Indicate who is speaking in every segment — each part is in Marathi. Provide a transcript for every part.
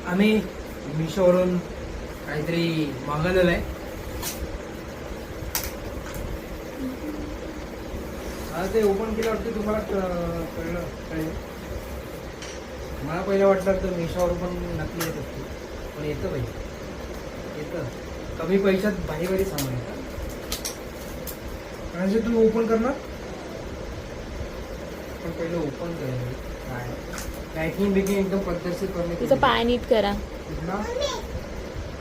Speaker 1: आम्ही मिशोवरून काहीतरी मागवलेलं आहे. ते ओपन केल्यावरती तुम्हाला कळेल. मला पहिलं वाटलं तर मिशोवर पण नक्की येत असते, पण येतं भाई, येतं. कमी पैशात भारी भारी सामान येतं. म्हणजे तुम्ही ओपन करणार, पण पहिलं ओपन करायचं. काय पॅकिंग बिकिंग एकदम पद्धतशीर करणे.
Speaker 2: तुझा पाय नीट करा.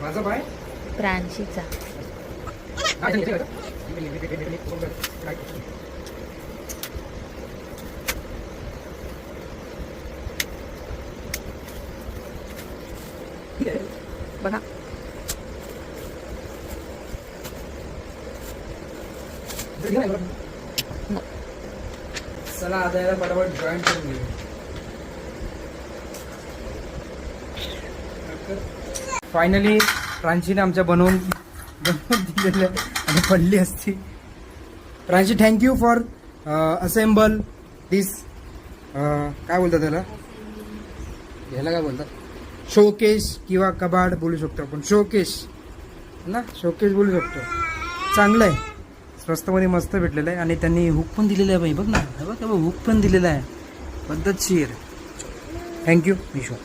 Speaker 1: माझा पाय
Speaker 2: प्रांशीचा. बघा
Speaker 1: चला आता याला फटाफट जॉईन करून घेऊ. फायनली प्रांशीने आमच्या बनवून दिलेलं आहे आणि पडली असती. प्रांशी थँक्यू फॉर असेंबल दिस, काय बोलतात त्याला, ह्याला काय बोलतात, शोकेस किंवा कबाड बोलू शकतो आपण. शोकेस ना, शोकेस बोलू शकतो. चांगलं आहे, स्वस्तमध्ये मस्त भेटलेलं आहे. आणि त्यांनी हुक पण दिलेलं आहे बाई, बघ ना, बघ हुक पण दिलेला आहे पद्धतशीर. थँक्यू मिशो.